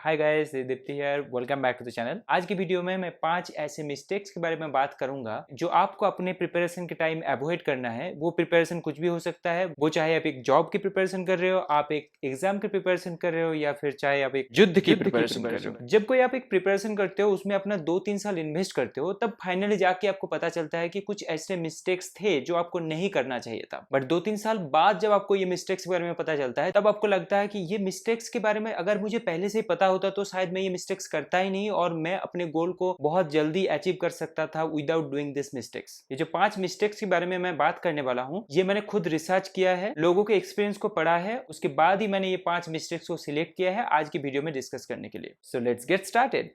Hi guys, Deepti here, welcome back to the channel. आज की video में मैं 5 ऐसे मिस्टेक्स के बारे में बात करूंगा जो आपको अपने प्रिपरेशन के टाइम अवॉइड करना है। वो प्रिपरेशन कुछ भी हो सकता है, वो चाहे आप एक जॉब की प्रिपरेशन कर रहे हो, आप एक एग्जाम की प्रिपरेशन कर रहे हो, या फिर चाहे आप एक युद्ध की प्रिपरेशन कर रहे हो। जब कोई आप एक प्रिपरेशन करते हो, उसमें अपना 2-3 साल इन्वेस्ट करते हो, तब फाइनली जाके आपको पता चलता है कि कुछ ऐसे मिस्टेक्स थे जो आपको नहीं करना चाहिए था। बट 2-3 साल बाद जब आपको ये मिस्टेक्स के बारे में पता चलता है, तब आपको लगता है कि ये मिस्टेक्स के बारे में अगर मुझे पहले से ही पता होता तो शायद मैं ये मिस्टेक्स करता ही नहीं और मैं अपने गोल को बहुत जल्दी अचीव कर सकता था विदाउट डूइंग दिस मिस्टेक्स। ये जो 5 मिस्टेक्स के बारे में मैं बात करने वाला हूँ, ये मैंने खुद रिसर्च किया है, लोगों के एक्सपीरियंस को पढ़ा है, उसके बाद ही मैंने ये 5 मिस्टेक्स को सिलेक्ट किया है आज की वीडियो में डिस्कस करने के लिए। So let's get started.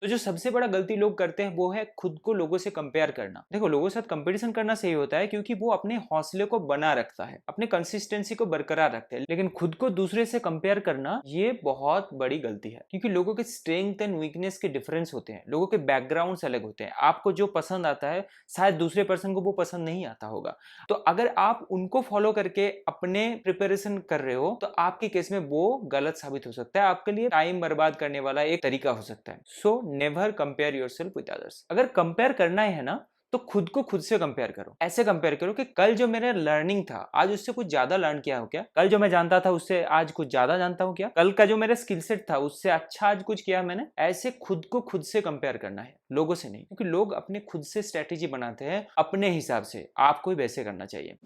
तो जो सबसे बड़ा गलती लोग करते हैं वो है खुद को लोगों से कंपेयर करना। देखो, लोगों के साथ कंपटीशन करना सही होता है क्योंकि वो अपने हौसले को बना रखता है, अपने कंसिस्टेंसी को बरकरार रखते हैं, लेकिन खुद को दूसरे से कंपेयर करना ये बहुत बड़ी गलती है क्योंकि लोगों के स्ट्रेंथ एंड वीकनेस के डिफरेंस होते हैं, लोगों के बैकग्राउंड्स अलग होते हैं। आपको जो पसंद आता है शायद दूसरे पर्सन को वो पसंद नहीं आता होगा। तो अगर आप उनको फॉलो करके अपने प्रिपरेशन कर रहे हो तो आपके केस में वो गलत साबित हो सकता है, आपके लिए टाइम बर्बाद करने वाला एक तरीका हो सकता है। So never compare yourself with others. अगर कंपेयर करना है ना तो खुद को खुद से कंपेयर करो। ऐसे कंपेयर करो कि कल जो मेरा लर्निंग था आज उससे कुछ ज्यादा लर्न किया हो क्या, कल जो मैं जानता था उससे आज कुछ ज्यादा जानता हूं क्या, कल का जो मेरा स्किल सेट था उससे अच्छा आज कुछ किया मैंने। ऐसे खुद को खुद से कंपेयर करना है, लोगों से नहीं, क्योंकि लोग अपने खुद से स्ट्रेटेजी बनाते हैं अपने हिसाब से, आपको ही वैसे करना चाहिए।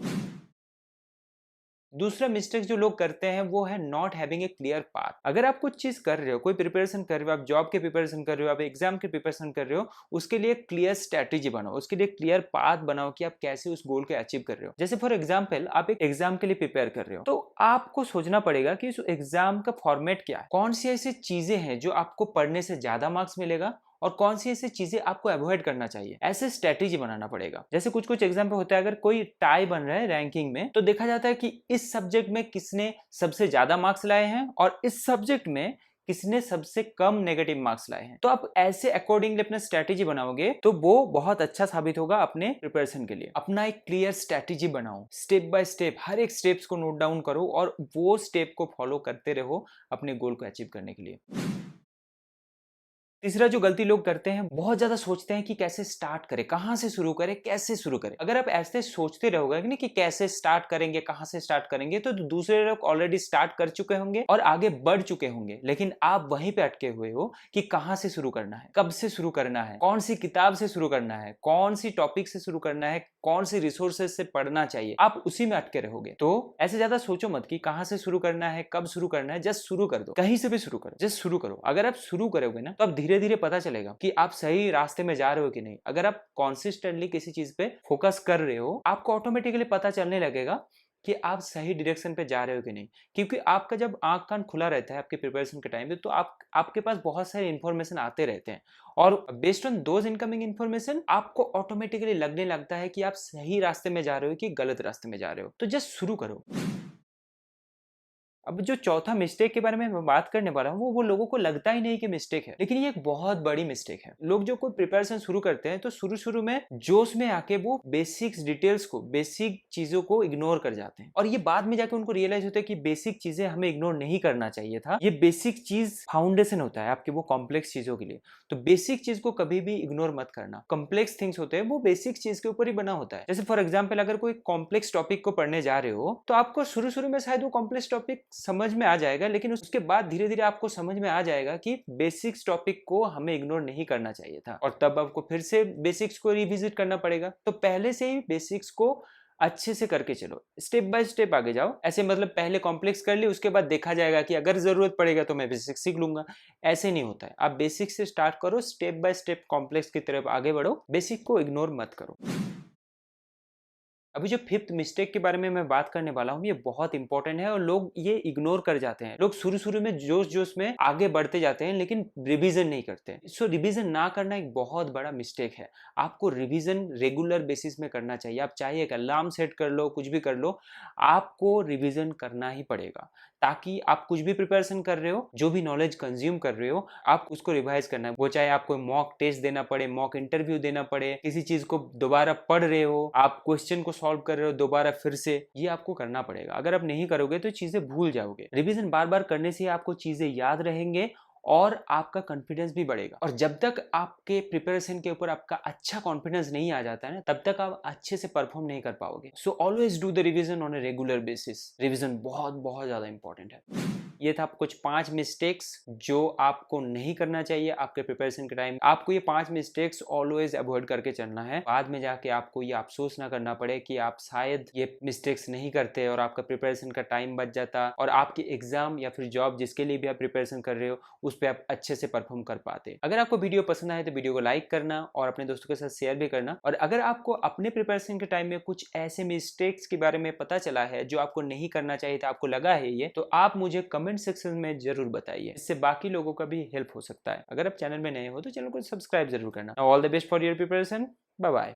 दूसरा मिस्टेक जो लोग करते हैं वो है not having a clear path. अगर आप कुछ चीज कर रहे हो, कोई प्रिपरेशन कर रहे हो, आप जॉब के प्रिपरेशन कर रहे हो, आप एग्जाम के प्रिपरेशन कर रहे हो, उसके लिए क्लियर स्ट्रेटेजी बनाओ, उसके लिए क्लियर पाथ बनाओ कि आप कैसे उस गोल को अचीव कर रहे हो। जैसे फॉर एग्जाम्पल आप एक एग्जाम के लिए प्रिपेयर कर रहे हो तो आपको सोचना पड़ेगा कि उस एग्जाम का फॉर्मेट क्या है, कौन सी ऐसी चीजें हैं जो आपको पढ़ने से ज्यादा मार्क्स मिलेगा और कौन सी ऐसी चीजें आपको अवॉइड करना चाहिए। ऐसे स्ट्रेटेजी बनाना पड़ेगा। जैसे कुछ कुछ एग्जाम पे होता है, अगर कोई टाई बन रहा है रैंकिंग में तो देखा जाता है कि इस सब्जेक्ट में किसने सबसे ज्यादा मार्क्स लाए हैं और इस सब्जेक्ट में किसने सबसे कम नेगेटिव मार्क्स लाए हैं। तो आप ऐसे अकॉर्डिंगली अपना स्ट्रेटेजी बनाओगे तो वो बहुत अच्छा साबित होगा अपने प्रिपरेशन के लिए। अपना एक क्लियर स्ट्रेटेजी बनाओ, स्टेप बाय स्टेप हर एक स्टेप्स को नोट डाउन करो और वो स्टेप को फॉलो करते रहो अपने गोल को अचीव करने के लिए। तीसरा जो गलती लोग करते हैं, बहुत ज्यादा सोचते हैं कि कैसे स्टार्ट करें, कहां से शुरू करें, कैसे शुरू करें। अगर आप ऐसे सोचते रहोगे कि कैसे स्टार्ट करेंगे, कहां से स्टार्ट करेंगे, तो दूसरे लोग ऑलरेडी स्टार्ट कर चुके होंगे और आगे बढ़ चुके होंगे, लेकिन आप वहीं पे अटके हुए हो कि कहां से शुरू करना है, कब से शुरू करना है, कौन सी किताब से शुरू करना है, कौन सी टॉपिक से शुरू करना है, कौन सी रिसोर्सेज से पढ़ना चाहिए। आप उसी में अटके रहोगे। तो ऐसे ज्यादा सोचो मत कि कहां से शुरू करना है, कब शुरू करना है, जस्ट शुरू कर दो, कहीं से भी शुरू करो, जस्ट शुरू करो। अगर आप शुरू करोगे ना तो आप धीरे धीरे पता चलेगा कि आप सही रास्ते में जा रहे हो कि नहीं। अगर आप कॉन्सिस्टेंटली किसी चीज पे फोकस कर रहे हो, आपको ऑटोमेटिकली पता चलने लगेगा कि आप सही डायरेक्शन पे जा रहे हो कि नहीं। क्योंकि आपका जब आंख कान खुला रहता है आपके प्रिपरेशन के टाइम पे, तो आपके पास बहुत सारे इंफॉर्मेशन आते रहते हैं और based on those incoming information आपको ऑटोमेटिकली लगने लगता है कि आप सही रास्ते में जा रहे हो कि गलत रास्ते में जा रहे हो। तो जस्ट शुरू करो। अब जो चौथा मिस्टेक के बारे में मैं बात करने वाला हूँ वो लोगों को लगता ही नहीं कि मिस्टेक है, लेकिन ये एक बहुत बड़ी मिस्टेक है। लोग जो कोई प्रिपरेशन शुरू करते हैं तो शुरू में जोश में आके वो बेसिक्स डिटेल्स को, बेसिक चीजों को इग्नोर कर जाते हैं और ये बाद में जाके उनको रियलाइज होता है कि बेसिक चीजें हमें इग्नोर नहीं करना चाहिए था। ये बेसिक चीज फाउंडेशन होता है आपके वो कॉम्प्लेक्स चीजों के लिए। तो बेसिक चीज को कभी भी इग्नोर मत करना। कॉम्प्लेक्स थिंग्स होते हैं वो बेसिक चीज के ऊपर ही बना होता है। जैसे फॉर एग्जाम्पल अगर कोई कॉम्प्लेक्स टॉपिक को पढ़ने जा रहे हो तो आपको शुरू में शायद वो कॉम्प्लेक्स टॉपिक समझ में आ जाएगा, लेकिन उसके बाद धीरे धीरे आपको समझ में आ जाएगा कि बेसिक्स टॉपिक को हमें इग्नोर नहीं करना चाहिए था और तब आपको फिर से बेसिक्स को रिविजिट करना पड़ेगा। तो पहले से ही बेसिक्स को अच्छे से करके चलो, स्टेप बाय स्टेप आगे जाओ। ऐसे मतलब पहले कॉम्प्लेक्स कर ली, उसके बाद देखा जाएगा कि अगर जरूरत पड़ेगा तो मैं बेसिक्स सीख लूंगा। ऐसे नहीं होता है। आप बेसिक से स्टार्ट करो, स्टेप बाय स्टेप कॉम्प्लेक्स की तरफ आगे बढ़ो, बेसिक को इग्नोर मत करो। अभी जो फिफ्थ मिस्टेक के बारे में मैं बात करने वाला हूँ ये बहुत इंपॉर्टेंट है और लोग ये इग्नोर कर जाते हैं। लोग शुरू में जोश में आगे बढ़ते जाते हैं लेकिन रिवीजन नहीं करते। सो रिवीजन ना करना एक बहुत बड़ा मिस्टेक है। आपको रिवीजन रेगुलर बेसिस में करना चाहिए। आप चाहे एक अलार्म सेट कर लो, कुछ भी कर लो, आपको रिवीजन करना ही पड़ेगा ताकि आप कुछ भी प्रिपरेशन कर रहे हो, जो भी नॉलेज कंज्यूम कर रहे हो, आप उसको रिवाइज करना है। वो चाहे आपको मॉक टेस्ट देना पड़े, मॉक इंटरव्यू देना पड़े, किसी चीज को दोबारा पढ़ रहे हो, आप क्वेश्चन को सॉल्व कर रहे हो दोबारा फिर से, ये आपको करना पड़ेगा। अगर आप नहीं करोगे तो चीजें भूल जाओगे। रिवीजन बार बार करने से आपको चीजें याद रहेंगे और आपका कॉन्फिडेंस भी बढ़ेगा। और जब तक आपके प्रिपरेशन के ऊपर आपका अच्छा कॉन्फिडेंस नहीं आ जाता है ना, तब तक आप अच्छे से परफॉर्म नहीं कर पाओगे। So always do the revision on a regular basis. Revision बहुत बहुत ज्यादा इंपॉर्टेंट है। ये था कुछ 5 मिस्टेक्स जो आपको नहीं करना चाहिए आपके प्रिपरेशन के टाइम। आपको ये 5 मिस्टेक्स ऑलवेज अवॉइड करके चलना है, बाद में जाके आपको ये अफसोस ना करना पड़े कि आप शायद ये मिस्टेक्स नहीं करते और आपका प्रिपरेशन का टाइम बच जाता और आपकी एग्जाम या फिर जॉब जिसके लिए भी आप प्रिपरेशन कर रहे हो उस पर आप अच्छे से परफॉर्म कर पाते। अगर आपको वीडियो पसंद आए तो वीडियो को लाइक करना और अपने दोस्तों के साथ शेयर भी करना। और अगर आपको अपने प्रिपरेशन के टाइम में कुछ ऐसे मिस्टेक्स के बारे में पता चला है जो आपको नहीं करना चाहिए था, आपको लगा है ये, तो आप मुझे कमेंट सेक्शन में जरूर बताइए। इससे बाकी लोगों का भी हेल्प हो सकता है। अगर आप चैनल में नए हो तो चैनल को सब्सक्राइब जरूर करना। All the best for your preparation. Bye bye.